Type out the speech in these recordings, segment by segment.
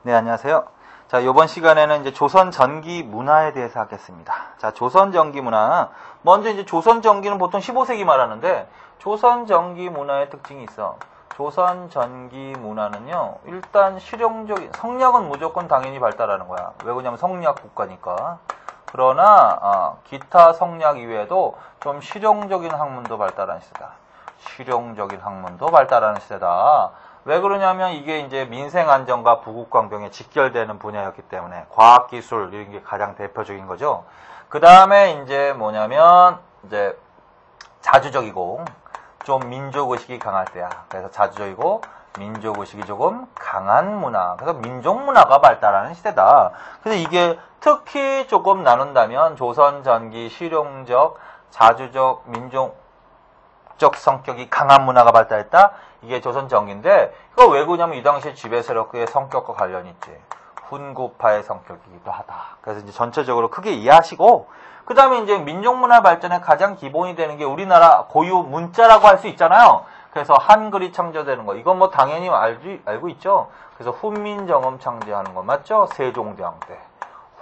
네, 안녕하세요. 자, 이번 시간에는 이제 조선 전기 문화에 대해서 하겠습니다. 자, 조선 전기 문화. 먼저 이제 조선 전기는 보통 15세기 말하는데, 조선 전기 문화의 특징이 있어. 조선 전기 문화는요, 일단 실용적인, 성리학은 무조건 당연히 발달하는 거야. 왜 그러냐면 성리학 국가니까. 그러나, 기타 성리학 이외에도 좀 실용적인 학문도 발달하는 시대다. 실용적인 학문도 발달하는 시대다. 왜 그러냐면 이게 이제 민생 안정과 부국 관경에 직결되는 분야였기 때문에 과학기술 이런 게 가장 대표적인 거죠. 그 다음에 이제 뭐냐면 이제 자주적이고 좀 민족의식이 강할 때야. 그래서 자주적이고 민족의식이 조금 강한 문화. 그래서 민족문화가 발달하는 시대다. 그래서 이게 특히 조금 나눈다면 조선 전기 실용적, 자주적, 민족적 성격이 강한 문화가 발달했다. 이게 조선 전기인데 이거 왜 그러냐면 이 당시에 지배 세력의 성격과 관련이 있지. 훈구파의 성격이기도 하다. 그래서 이제 전체적으로 크게 이해하시고 그 다음에 이제 민족문화 발전의 가장 기본이 되는 게 우리나라 고유 문자라고 할 수 있잖아요. 그래서 한글이 창조되는 거. 이건 뭐 당연히 알고 있죠. 그래서 훈민정음 창제하는 거 맞죠? 세종대왕 때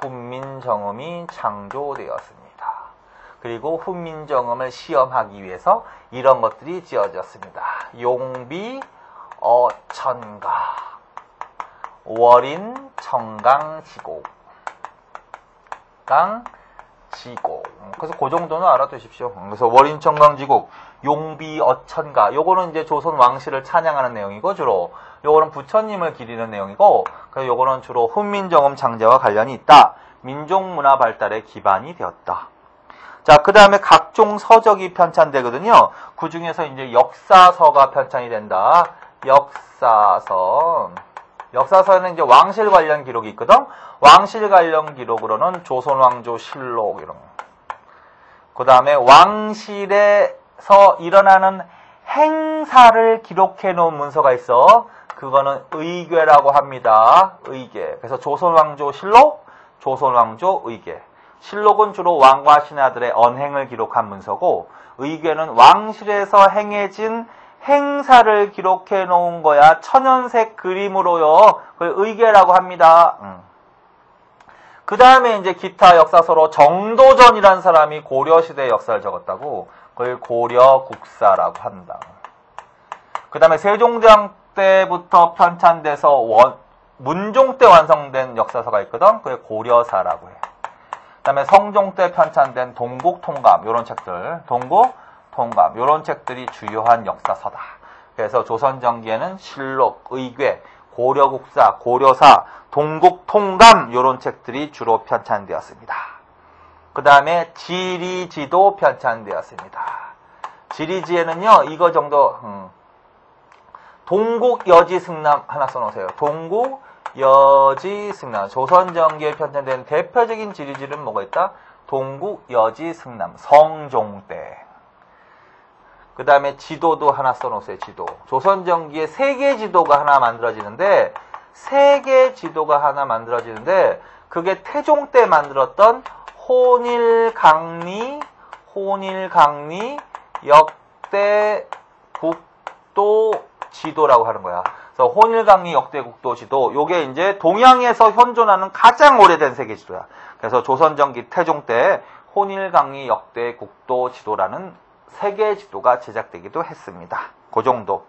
훈민정음이 창조되었습니다. 그리고 훈민정음을 시험하기 위해서 이런 것들이 지어졌습니다. 용비, 어천가, 월인, 청강, 지곡. 그래서 그 정도는 알아두십시오. 그래서 월인, 청강, 지곡, 용비, 어천가. 요거는 이제 조선 왕실을 찬양하는 내용이고 주로. 요거는 부처님을 기리는 내용이고, 그래서 요거는 주로 훈민정음 창제와 관련이 있다. 민족문화 발달의 기반이 되었다. 자, 그 다음에 각종 서적이 편찬되거든요. 그 중에서 이제 역사서가 편찬이 된다. 역사서는 이제 왕실 관련 기록이 있거든. 왕실 관련 기록으로는 조선왕조 실록 이런 거. 그 다음에 왕실에서 일어나는 행사를 기록해 놓은 문서가 있어. 그거는 의궤라고 합니다. 의궤. 그래서 조선왕조 실록, 조선왕조 의궤. 실록은 주로 왕과 신하들의 언행을 기록한 문서고 의궤는 왕실에서 행해진 행사를 기록해 놓은 거야. 천연색 그림으로요. 그걸 의궤라고 합니다. 그 다음에 이제 기타 역사서로 정도전이라는 사람이 고려시대 역사를 적었다고 그걸 고려국사라고 한다. 그 다음에 세종대왕 때부터 편찬돼서 문종 때 완성된 역사서가 있거든. 그걸 고려사라고 해. 그 다음에 성종 때 편찬된 동국통감 요런 책들, 동국통감 요런 책들이 주요한 역사서다. 그래서 조선전기에는 실록, 의궤, 고려국사, 고려사, 동국통감 요런 책들이 주로 편찬되었습니다. 그 다음에 지리지도 편찬되었습니다. 지리지에는요 이거 정도 동국여지승남 하나 써놓으세요. 동국여지승남. 조선전기에 편찬된 대표적인 지리지는 뭐가 있다? 동국여지승남. 성종 때. 그 다음에 지도도 하나 써놓으세요. 지도. 조선전기에 세계지도가 하나 만들어지는데 그게 태종 때 만들었던 혼일강리 역대 국도 지도라고 하는 거야. 그래서 혼일강리 역대 국도 지도, 요게 이제 동양에서 현존하는 가장 오래된 세계 지도야. 그래서 조선전기 태종 때 혼일강리 역대 국도 지도라는 세계 지도가 제작되기도 했습니다. 그 정도.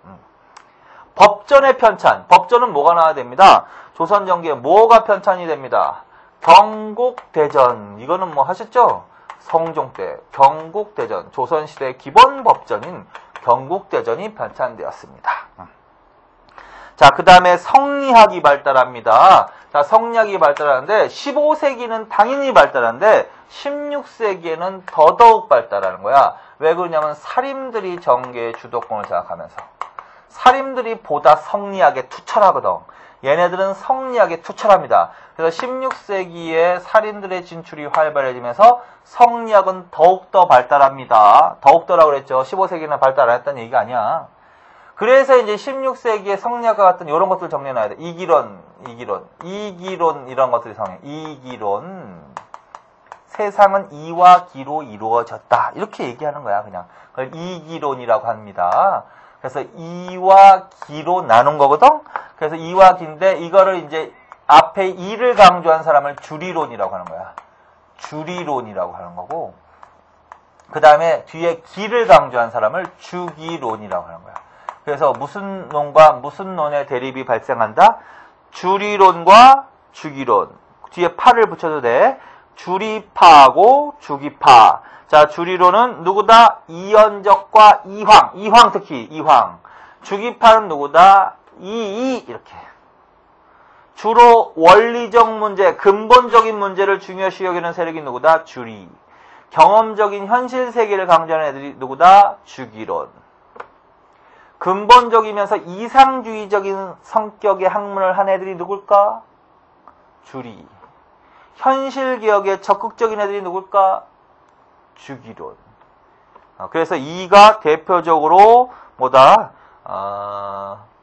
법전의 편찬. 법전은 뭐가 나와야 됩니다. 조선전기에 뭐가 편찬이 됩니다. 경국대전. 이거는 뭐 하셨죠? 성종 때 경국대전. 조선시대의 기본 법전인 경국대전이 편찬되었습니다. 자, 그 다음에 성리학이 발달합니다. 자, 성리학이 발달하는데 15세기는 당연히 발달하는데 16세기에는 더더욱 발달하는 거야. 왜 그러냐면 사림들이 정계의 주도권을 장악하면서 사림들이 보다 성리학에 투철하거든. 얘네들은 성리학에 투철합니다. 그래서 16세기에 살인들의 진출이 활발해지면서 성리학은 더욱더 발달합니다. 더욱더라고 그랬죠. 15세기는 발달 안 했다는 얘기가 아니야. 그래서 이제 16세기에 성리학과 같은 이런 것들 정리해놔야 돼. 이기론 이런 것들이 정리. 이기론. 세상은 이와 기로 이루어졌다. 이렇게 얘기하는 거야, 그냥. 그걸 이기론이라고 합니다. 그래서 이와 기로 나눈 거거든? 그래서 이와 기인데, 이거를 이제 앞에 이를 강조한 사람을 주리론이라고 하는 거야. 주리론이라고 하는 거고, 그 다음에 뒤에 기를 강조한 사람을 주기론이라고 하는 거야. 그래서 무슨 논과 무슨 논의 대립이 발생한다? 주리론과 주기론. 뒤에 파를 붙여도 돼. 주리파하고 주기파. 자, 주리론은 누구다? 이현적과 이황. 이황 특히 이황. 주기파는 누구다? 이렇게. 주로 원리적 문제, 근본적인 문제를 중요시 여기는 세력이 누구다? 주리. 경험적인 현실 세계를 강조하는 애들이 누구다? 주기론. 근본적이면서 이상주의적인 성격의 학문을 한 애들이 누굴까? 주리. 현실개혁에 적극적인 애들이 누굴까? 주기론. 그래서 이가 대표적으로 뭐다?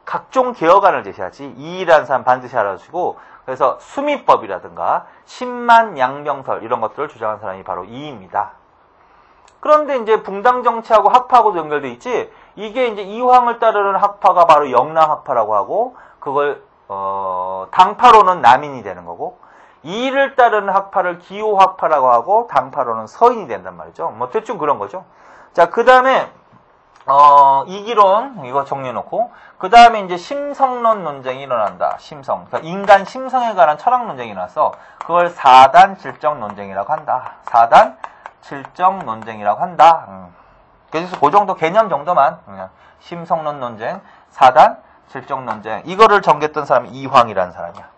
각종 개혁안을 제시하지. 이라는 사람 반드시 알아주시고, 그래서 수미법이라든가 10만 양병설 이런 것들을 주장한 사람이 바로 이입니다. 그런데 이제 붕당 정치하고 학파하고도 연결돼 있지. 이게 이제 이황을 따르는 학파가 바로 영랑학파라고 하고, 그걸 당파로는 남인이 되는 거고, 이를 따르는 학파를 기호학파라고 하고, 당파로는 서인이 된단 말이죠. 뭐 대충 그런 거죠. 자, 그 다음에 이기론 이거 정리해놓고, 그 다음에 이제 심성론 논쟁이 일어난다. 심성. 그러니까 인간 심성에 관한 철학 논쟁이 일어나서 그걸 4단 질적 논쟁이라고 한다. 4단 질적 논쟁이라고 한다. 그래서 그 정도 개념 정도만 그냥 심성론 논쟁, 4단 질적 논쟁 이거를 정했던 사람이 이황이라는 사람이야.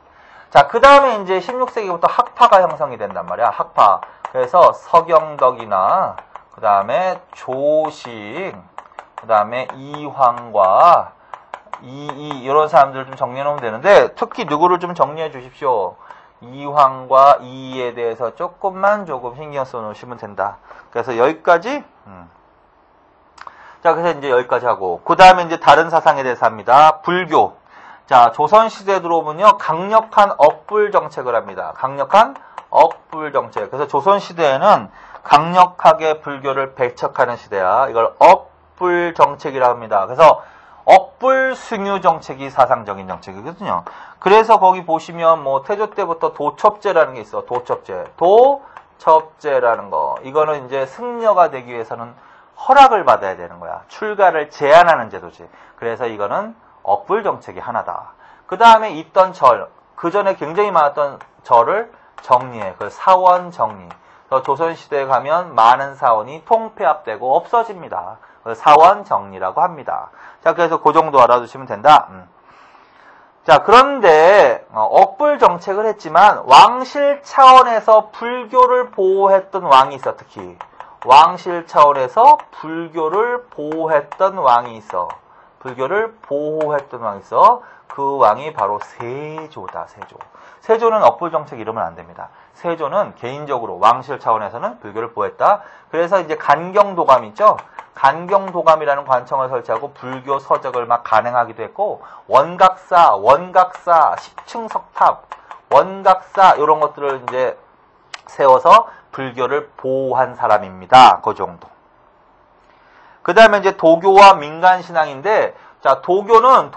자, 그 다음에 이제 16세기부터 학파가 형성이 된단 말이야. 학파. 그래서 서경덕이나 그 다음에 조식, 그 다음에 이황과 이런 사람들을 좀 정리해 놓으면 되는데, 특히 누구를 좀 정리해 주십시오. 이황과 이에 대해서 조금 신경 써 놓으시면 된다. 그래서 여기까지. 자, 그래서 이제 여기까지 하고, 그 다음에 이제 다른 사상에 대해서 합니다. 불교. 자, 조선시대에 들어오면요, 강력한 억불 정책을 합니다. 강력한 억불 정책. 그래서 조선시대에는 강력하게 불교를 배척하는 시대야. 이걸 억불 정책이라고 합니다. 그래서 억불 승유 정책이 사상적인 정책이거든요. 그래서 거기 보시면 뭐 태조 때부터 도첩제라는 게 있어. 도첩제라는 거. 이거는 이제 승려가 되기 위해서는 허락을 받아야 되는 거야. 출가를 제한하는 제도지. 그래서 이거는 억불 정책이 하나다. 그 다음에 있던 절, 그 전에 굉장히 많았던 절을 정리해. 그 사원 정리. 조선시대에 가면 많은 사원이 통폐합되고 없어집니다. 사원 정리라고 합니다. 자, 그래서 그 정도 알아두시면 된다. 자, 그런데 억불 정책을 했지만 왕실 차원에서 불교를 보호했던 왕이 있어. 특히 왕실 차원에서 불교를 보호했던 왕이 있어. 불교를 보호했던 왕이 있어. 그 왕이 바로 세조다. 세조는 억불 정책 이러면 안 됩니다. 세조는 개인적으로 왕실 차원에서는 불교를 보호했다. 그래서 이제 간경도감 있죠? 간경도감이라는 관청을 설치하고 불교 서적을 막 간행하기도 했고, 원각사, 10층 석탑, 원각사 이런 것들을 이제 세워서 불교를 보호한 사람입니다. 그 정도. 그 다음에 이제 도교와 민간신앙인데, 자, 도교는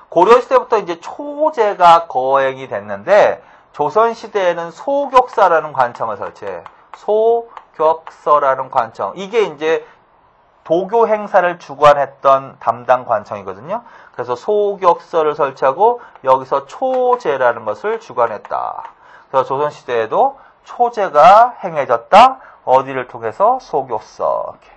고려시대부터 이제 초제가 거행이 됐는데, 조선시대에는 소격사라는 관청을 설치해. 소격서라는 관청. 이게 이제 도교 행사를 주관했던 담당 관청이거든요. 그래서 소격서를 설치하고 여기서 초제라는 것을 주관했다. 그래서 조선시대에도 초제가 행해졌다. 어디를 통해서? 소격서. 이렇게.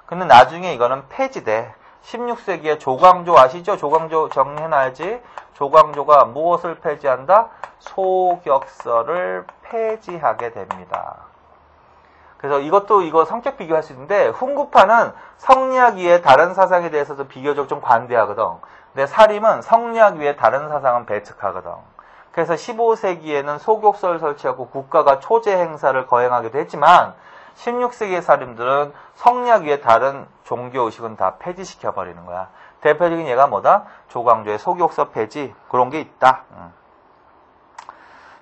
근데 나중에 이거는 폐지돼. 16세기에 조광조 아시죠? 조광조 정리해놔야지. 조광조가 무엇을 폐지한다? 소격서를 폐지하게 됩니다. 그래서 이거 성격 비교할 수 있는데, 훈구파는 성리학 위에 다른 사상에 대해서도 비교적 좀 관대하거든. 근데 사림은 성리학 위에 다른 사상은 배척하거든. 그래서 15세기에는 소격서를 설치하고 국가가 초제 행사를 거행하기도 했지만, 16세기의 사림들은 성리학 위에 다른 종교의식은 다 폐지시켜버리는 거야. 대표적인 예가 뭐다? 조광조의 소격서 폐지. 그런 게 있다.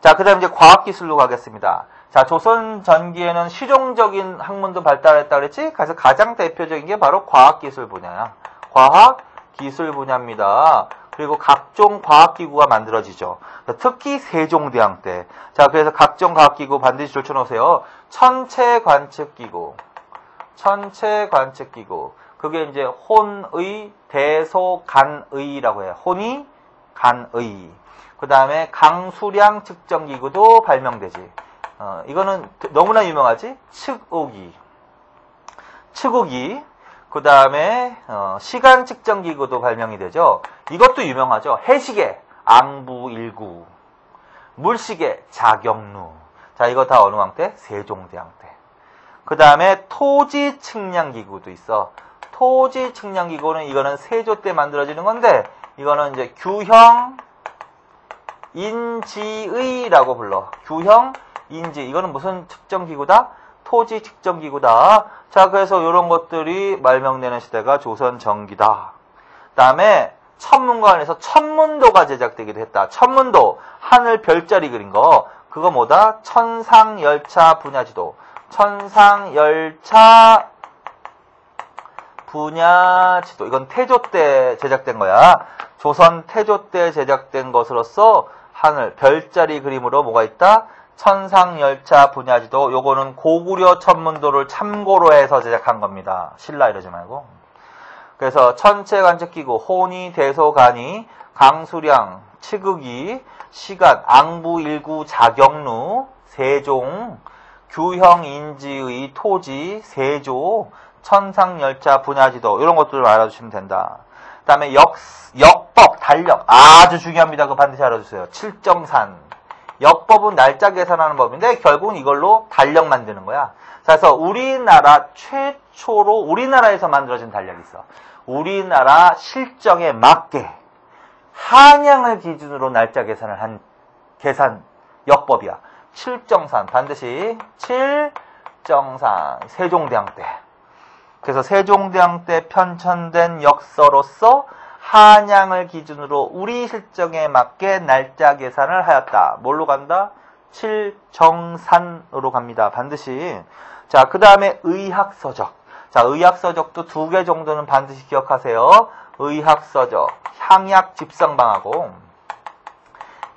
자, 그 다음 이제 과학기술로 가겠습니다. 자, 조선 전기에는 실용적인 학문도 발달했다 그랬지? 그래서 가장 대표적인 게 바로 과학기술 분야야. 과학기술 분야입니다. 그리고 각종 과학기구가 만들어지죠. 특히 세종대왕 때. 자, 그래서 각종 과학기구 반드시 줄쳐놓으세요. 천체관측기구. 천체관측기구. 그게 이제 혼의, 대소간의라고 해요. 혼의, 간의. 그 다음에 강수량 측정기구도 발명되지. 이거는 너무나 유명하지? 측우기. 측우기. 그 다음에 시간 측정기구도 발명이 되죠. 이것도 유명하죠. 해시계, 앙부일구. 물시계, 자경루. 자, 이거 다 어느 왕 때? 세종대왕 때. 그 다음에 토지 측량기구도 있어. 토지 측량기구는 이거는 세조 때 만들어지는 건데, 이거는 이제 규형 인지의라고 불러. 규형 인지. 이거는 무슨 측정기구다? 토지 측정기구다. 자, 그래서 이런 것들이 말명되는 시대가 조선 전기다. 그 다음에 천문관에서 천문도가 제작되기도 했다. 천문도, 하늘 별자리 그린 거. 그거 뭐다? 천상열차 분야지도. 천상열차 분야지도. 이건 태조 때 제작된 거야. 조선 태조 때 제작된 것으로서 하늘 별자리 그림으로 뭐가 있다? 천상열차 분야지도. 요거는 고구려 천문도를 참고로 해서 제작한 겁니다. 신라 이러지 말고. 그래서 천체관측기구, 혼의, 대소간의, 강수량, 측으기, 시간, 앙부일구, 자경루, 세종, 규형인지의 토지, 세조, 천상열차 분야지도 이런 것들을 알아두시면 된다. 그 다음에 역법, 달력. 아주 중요합니다. 그거 반드시 알아두세요. 칠정산. 역법은 날짜 계산하는 법인데 결국은 이걸로 달력 만드는 거야. 그래서 우리나라 최초로 우리나라에서 만들어진 달력이 있어. 우리나라 실정에 맞게 한양을 기준으로 날짜 계산을 한 계산 역법이야. 칠정산. 반드시 칠정산. 세종대왕 때. 그래서 세종대왕 때 편찬된 역서로서 한양을 기준으로 우리 실정에 맞게 날짜 계산을 하였다. 뭘로 간다? 칠정산으로 갑니다. 반드시. 자, 그 다음에 의학서적. 자, 의학서적도 2개 정도는 반드시 기억하세요. 의학서적. 향약집성방하고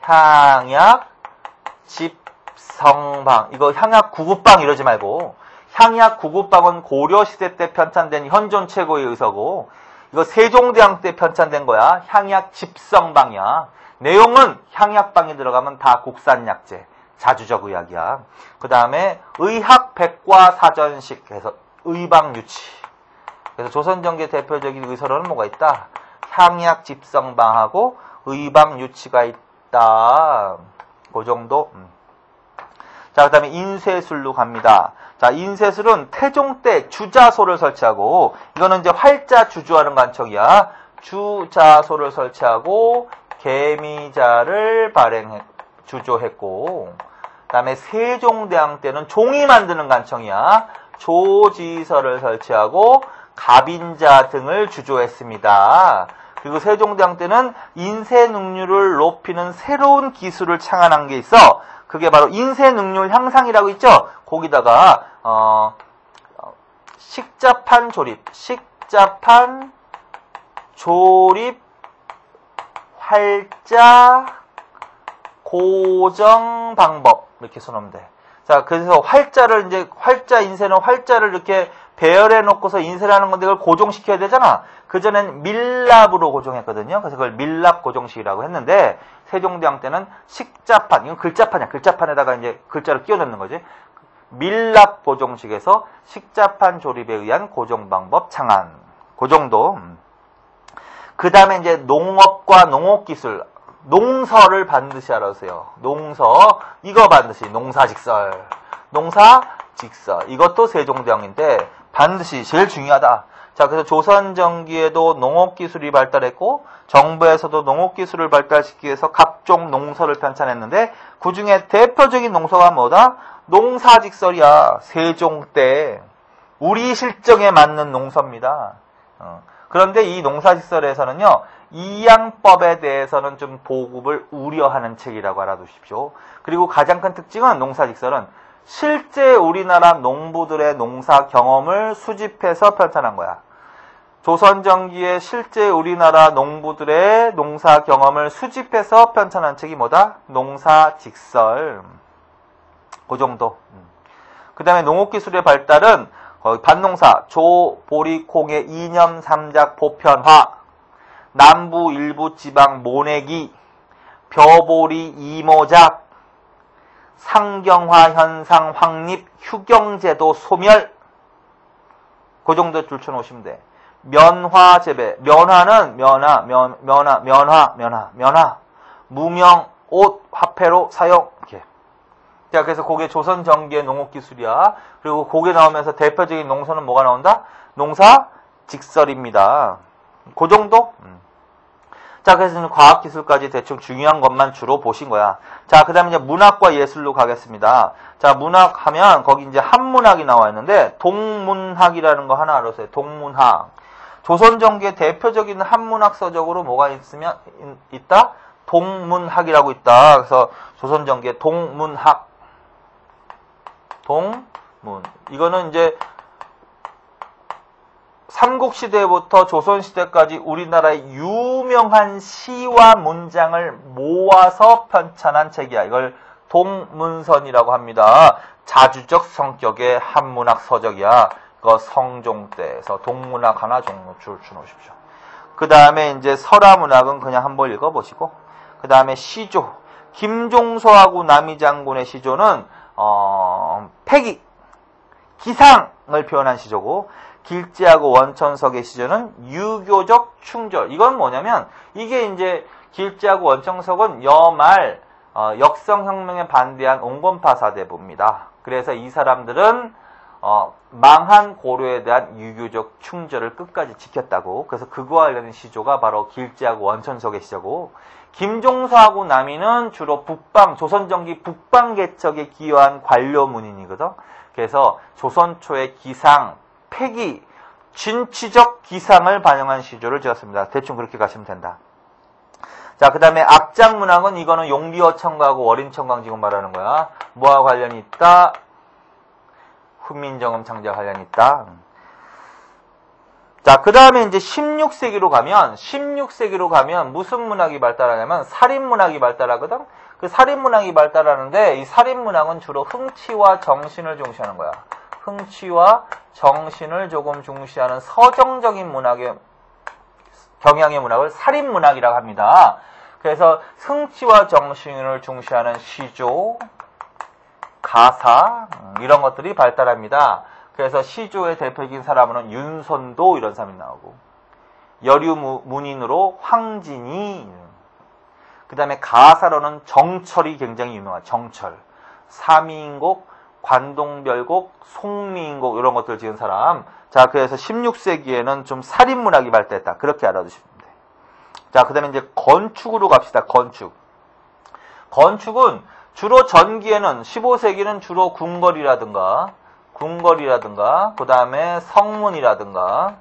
향약집성방. 이거 향약구급방 이러지 말고 향약구급방은 고려시대 때 편찬된 현존 최고의 의서고 이거 세종대왕 때 편찬된 거야. 향약집성방이야. 내용은 향약방에 들어가면 다 국산약재. 자주적 의학이야. 그 다음에 의학백과사전식 해서 의방유치. 그래서 조선전기의 대표적인 의서로는 뭐가 있다? 향약집성방하고 의방유치가 있다. 그 정도. 자, 그 다음에 인쇄술로 갑니다. 자, 인쇄술은 태종 때 주자소를 설치하고, 이거는 이제 활자 주조하는 관청이야. 주자소를 설치하고, 개미자를 주조했고, 그 다음에 세종대왕 때는 종이 만드는 관청이야. 조지서를 설치하고, 갑인자 등을 주조했습니다. 그리고 세종대왕 때는 인쇄 능률을 높이는 새로운 기술을 창안한 게 있어. 그게 바로 인쇄 능률 향상이라고 있죠. 거기다가 식자판 조립, 활자 고정 방법 이렇게 써놓으면 돼. 자, 그래서 활자를 이제 활자 인쇄는 활자를 이렇게 배열해 놓고서 인쇄를 하는 건데 그걸 고정시켜야 되잖아. 그전엔 밀랍으로 고정했거든요. 그래서 그걸 밀랍 고정식이라고 했는데 세종대왕 때는 식자판, 이건 글자판이야. 글자판에다가 이제 글자를 끼워 넣는 거지. 밀랍 고정식에서 식자판 조립에 의한 고정 방법 창안. 그 정도. 그 다음에 이제 농업과 농업기술. 농서를 반드시 알아주세요. 농서. 이거 반드시. 농사직설. 농사직설. 이것도 세종대왕인데 반드시 제일 중요하다. 자, 그래서 조선전기에도 농업기술이 발달했고 정부에서도 농업기술을 발달시키기 위해서 각종 농서를 편찬했는데 그 중에 대표적인 농서가 뭐다? 농사직설이야. 세종 때 우리 실정에 맞는 농서입니다. 그런데 이 농사직설에서는요. 이양법에 대해서는 좀 보급을 우려하는 책이라고 알아두십시오. 그리고 가장 큰 특징은 농사직설은 실제 우리나라 농부들의 농사 경험을 수집해서 편찬한 거야. 조선전기에 실제 우리나라 농부들의 농사 경험을 수집해서 편찬한 책이 뭐다? 농사직설. 그 정도. 그 다음에 농업기술의 발달은 밭농사, 조, 보리, 콩의 이념, 삼작, 보편화, 남부 일부 지방 모내기, 벼보리, 이모작, 상경화 현상 확립, 휴경제도 소멸. 그 정도 줄쳐놓으시면 돼. 면화 재배. 면화는 면화. 무명, 옷, 화폐로 사용. 이렇게. 자, 그래서 그게 조선 전기의 농업 기술이야. 그리고 그게 나오면서 대표적인 농서는 뭐가 나온다? 농사 직설입니다. 그 정도? 자, 그래서 과학 기술까지 대충 중요한 것만 주로 보신 거야. 자, 그 다음에 이제 문학과 예술로 가겠습니다. 자, 문학 하면 거기 이제 한문학이 나와 있는데 동문학이라는 거 하나 알아보세요. 동문학. 조선 전기의 대표적인 한문학 서적으로 뭐가 있다? 동문학이라고 있다. 그래서 조선 전기의 동문학. 동문. 이거는 이제 삼국시대부터 조선시대까지 우리나라의 유명한 시와 문장을 모아서 편찬한 책이야. 이걸 동문선이라고 합니다. 자주적 성격의 한문학 서적이야. 이거 성종 때에서 동문학 하나 줄쳐놓으십시오. 그 다음에 이제 설화문학은 그냥 한번 읽어보시고, 그 다음에 시조. 김종서하고 남이장군의 시조는 패기, 기상을 표현한 시조고, 길지하고 원천석의 시조는 유교적 충절. 이건 뭐냐면, 이게 이제 길지하고 원천석은 여말 역성혁명에 반대한 온건파 사대부입니다. 그래서 이 사람들은 망한 고려에 대한 유교적 충절을 끝까지 지켰다고. 그래서 그거와 관련된 시조가 바로 길지하고 원천석의 시조고, 김종서하고 남이는 주로 조선전기 북방 개척에 기여한 관료문인이거든. 그래서 조선 초의 기상, 패기, 진취적 기상을 반영한 시조를 지었습니다. 대충 그렇게 가시면 된다. 자, 그 다음에 악장문학은 이거는 용비어천가하고 월인천강 지금 말하는 거야. 뭐와 관련이 있다? 훈민정음 창제와 관련이 있다. 자, 그 다음에 이제 16세기로 가면 무슨 문학이 발달하냐면 살인문학이 발달하거든? 그 살인문학이 발달하는데 이 살인문학은 주로 흥치와 정신을 중시하는 거야. 흥치와 정신을 조금 중시하는 서정적인 문학의 경향의 문학을 살인문학이라고 합니다. 그래서 흥치와 정신을 중시하는 시조, 가사 이런 것들이 발달합니다. 그래서 시조의 대표적인 사람은 윤선도 이런 사람이 나오고, 여류문인으로 황진이, 그 다음에 가사로는 정철이 굉장히 유명한 정철, 사미인곡, 관동별곡, 송미인곡 이런 것들을 지은 사람. 자, 그래서 16세기에는 좀 살인문학이 발달했다. 그렇게 알아두시면 돼. 자, 그 다음에 이제 건축으로 갑시다. 건축은 주로 전기에는 15세기는 주로 궁궐이라든가 그 다음에 성문이라든가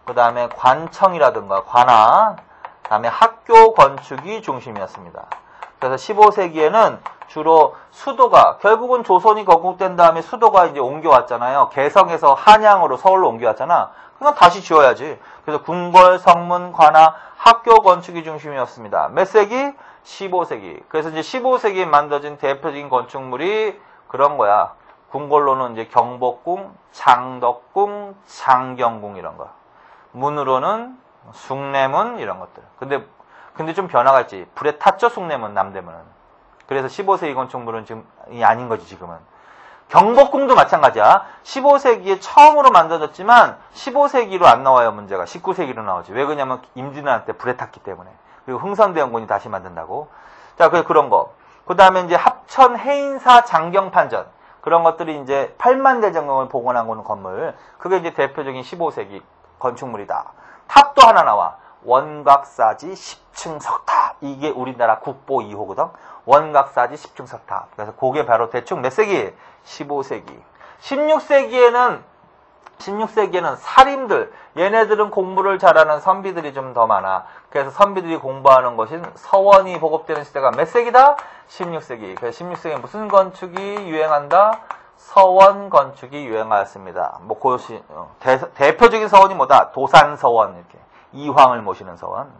그 다음에 관청이라든가 관아, 그 다음에 학교 건축이 중심이었습니다. 그래서 15세기에는 주로 수도가, 결국은 조선이 건국된 다음에 수도가 이제 옮겨왔잖아요. 개성에서 한양으로 서울로 옮겨왔잖아. 그럼 다시 지어야지. 그래서 궁궐, 성문, 관아, 학교 건축이 중심이었습니다. 몇 세기? 15세기. 그래서 이제 15세기에 만들어진 대표적인 건축물이 그런 거야. 궁궐로는 이제 경복궁, 장덕궁, 장경궁 이런 거. 문으로는 숭례문 이런 것들. 근데 좀 변화가 있지. 불에 탔죠, 숭례문, 남대문은. 그래서 15세기 건축물은 지금 아닌 거지, 지금은. 경복궁도 마찬가지야. 15세기에 처음으로 만들어졌지만 15세기로 안 나와요, 문제가. 19세기로 나오지. 왜 그러냐면 임진왜란 때 불에 탔기 때문에. 그리고 흥선대원군이 다시 만든다고. 자, 그런 거. 그 다음에 이제 합천 해인사 장경판전. 그런 것들이 이제 8만 대장경을 복원한 건물. 그게 이제 대표적인 15세기 건축물이다. 탑도 하나 나와. 원각사지 10층 석탑. 이게 우리나라 국보 2호거든. 원각사지 10층 석탑. 그래서 그게 바로 대충 몇 세기? 15세기. 16세기에는 사림들, 얘네들은 공부를 잘하는 선비들이 좀 더 많아. 그래서 선비들이 공부하는 것인 서원이 보급되는 시대가 몇 세기다? 16세기. 그래서 16세기에 무슨 건축이 유행한다? 서원 건축이 유행하였습니다. 뭐 대표적인 서원이 뭐다? 도산서원, 이렇게 이황을 모시는 서원.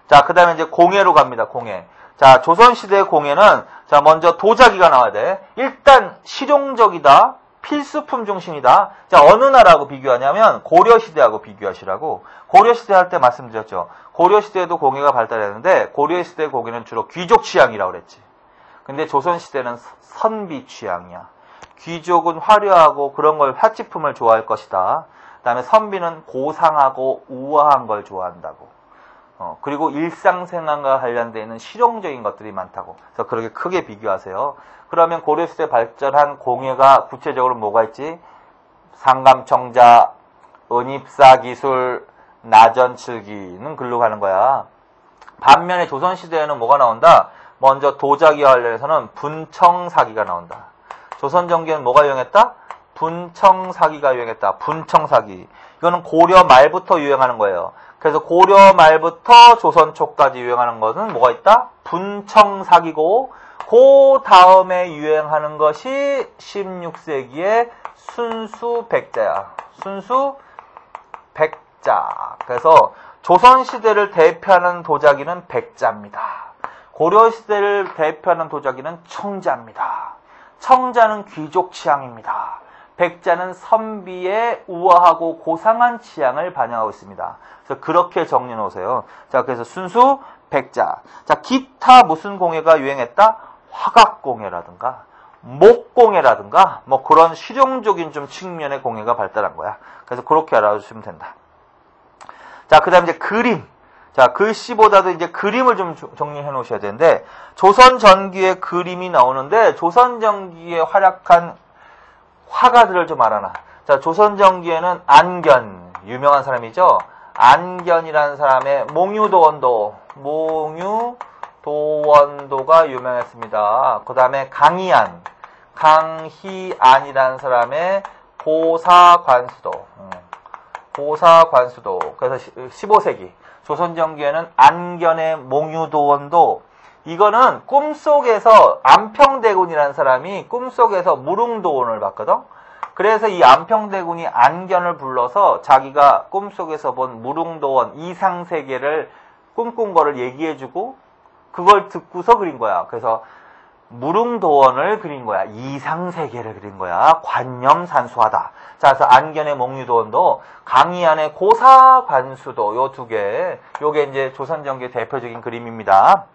자, 그 다음에 이제 공예로 갑니다. 공예. 자, 조선시대의 공예는, 자, 먼저 도자기가 나와야 돼. 일단 실용적이다. 필수품 중심이다. 자, 어느 나라하고 비교하냐면 고려시대하고 비교하시라고. 고려시대 할 때 말씀드렸죠. 고려시대에도 공예가 발달했는데 고려시대 공예는 주로 귀족 취향이라고 그랬지. 근데 조선시대는 선비 취향이야. 귀족은 화려하고 그런 걸 화치품을 좋아할 것이다. 그 다음에 선비는 고상하고 우아한 걸 좋아한다고. 그리고 일상생활과 관련되어 있는 실용적인 것들이 많다고. 그래서 그렇게 크게 비교하세요. 그러면 고려시대 발전한 공예가 구체적으로 뭐가 있지? 상감청자, 은입사기술, 나전칠기는 글로 가는 거야. 반면에 조선시대에는 뭐가 나온다? 먼저 도자기와 관련해서는 분청사기가 나온다. 조선전기에는 뭐가 유행했다? 분청사기가 유행했다. 분청사기. 이거는 고려 말부터 유행하는 거예요. 그래서 고려 말부터 조선 초까지 유행하는 것은 뭐가 있다? 분청사기고, 그 다음에 유행하는 것이 16세기의 순수백자야. 순수백자. 그래서 조선시대를 대표하는 도자기는 백자입니다. 고려시대를 대표하는 도자기는 청자입니다. 청자는 귀족 취향입니다. 백자는 선비의 우아하고 고상한 취향을 반영하고 있습니다. 그래서 그렇게 정리해 놓으세요. 자, 그래서 순수 백자. 자, 기타 무슨 공예가 유행했다? 화각공예라든가 목공예라든가 뭐 그런 실용적인 좀 측면의 공예가 발달한 거야. 그래서 그렇게 알아주시면 된다. 자, 그 다음에 이제 그림. 자, 글씨보다도 이제 그림을 좀 정리해 놓으셔야 되는데, 조선 전기의 그림이 나오는데, 조선 전기에 활약한 화가들을 좀 알아놔. 자, 조선 전기에는 안견, 유명한 사람이죠? 안견이라는 사람의 몽유도원도가 유명했습니다. 그 다음에 강희안이라는 사람의 고사관수도. 그래서 15세기. 조선전기에는 안견의 몽유도원도, 이거는 꿈속에서 안평대군이라는 사람이 꿈속에서 무릉도원을 봤거든. 그래서 이 안평대군이 안견을 불러서 자기가 꿈속에서 본 무릉도원 이상세계를 꿈꾼 거를 얘기해주고 그걸 듣고서 그린 거야. 그래서 무릉도원을 그린 거야. 이상세계를 그린 거야. 관념산수하다. 자, 그래서 안견의 몽유도원도, 강희안의 고사관수도, 요 두 개, 요게 이제 조선전기의 대표적인 그림입니다.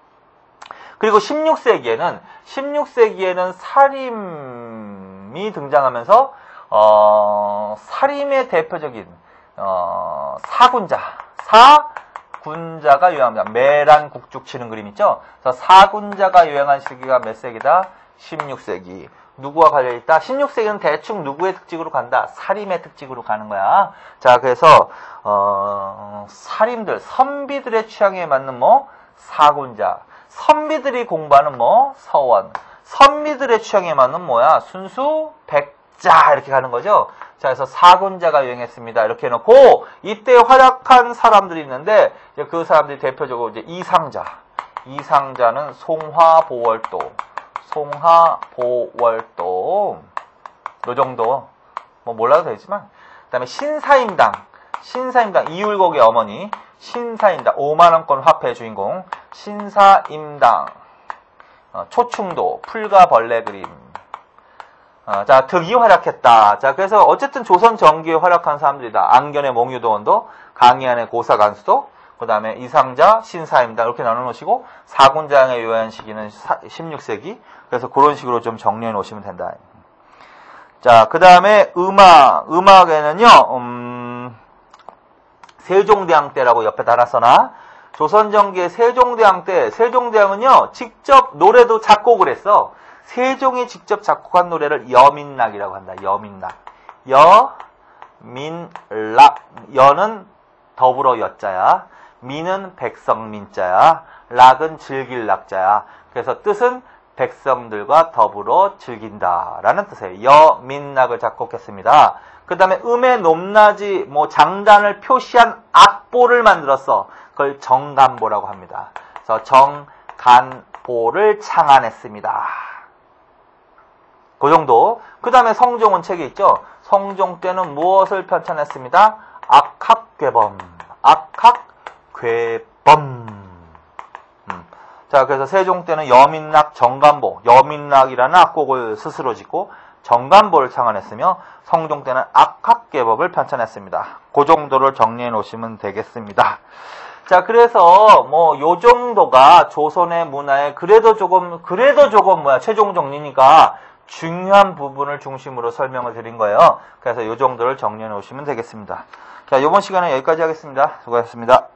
그리고 16세기에는 사림이 등장하면서, 사림의 대표적인, 사군자가 유행합니다. 매란 국죽 치는 그림 있죠? 그래서 사군자가 유행한 시기가 몇 세기다? 16세기. 누구와 관련있다? 16세기는 대충 누구의 특징으로 간다? 사림의 특징으로 가는 거야. 자, 그래서 사림들, 선비들의 취향에 맞는 뭐? 사군자. 선비들이 공부하는 뭐? 서원. 선비들의 취향에 맞는 뭐야? 순수, 백자 이렇게 가는 거죠. 자, 그래서 사군자가 유행했습니다. 이렇게 해놓고 이때 활약한 사람들이 있는데 그 사람들이 대표적으로 이제 이상자는 송화보월도 요 정도 뭐 몰라도 되지만, 그다음에 신사임당 이율곡의 어머니 신사임당 5만원권 화폐 주인공 신사임당, 초충도 풀과 벌레 그림. 자, 득이 활약했다. 자, 그래서 어쨌든 조선 전기에 활약한 사람들이다. 안견의 몽유도원도, 강희안의 고사관수도, 그 다음에 이상자, 신사임당 이렇게 나눠놓으시고, 사군장의 요한 시기는 16세기. 그래서 그런 식으로 좀 정리해 놓으시면 된다. 자, 그 다음에 음악에는요, 세종대왕 때라고 옆에 달았어나, 조선전기의 세종대왕 때, 세종대왕은요, 직접 노래도 작곡을 했어. 세종이 직접 작곡한 노래를 여민락이라고 한다. 여민락. 여는 더불어 여자야. 민은 백성민자야. 락은 즐길 락자야. 그래서 뜻은 백성들과 더불어 즐긴다라는 뜻이에요. 여민락을 작곡했습니다. 그 다음에 음의 높낮이, 장단을 표시한 악보를 만들었어. 그걸 정간보라고 합니다. 그래서 정간보를 창안했습니다. 그 정도. 그 다음에 성종은 책이 있죠. 성종 때는 무엇을 편찬했습니다? 악학괴범. 악학괴범. 자, 그래서 세종 때는 여민락 정간보, 여민락이라는 악곡을 스스로 짓고 정간보를 창안했으며 성종 때는 악학괴법을 편찬했습니다. 그 정도를 정리해 놓으시면 되겠습니다. 자, 그래서 뭐 요 정도가 조선의 문화에 그래도 조금 최종 정리니까 중요한 부분을 중심으로 설명을 드린 거예요. 그래서 요 정도를 정리해 놓으시면 되겠습니다. 자, 이번 시간에 여기까지 하겠습니다. 수고하셨습니다.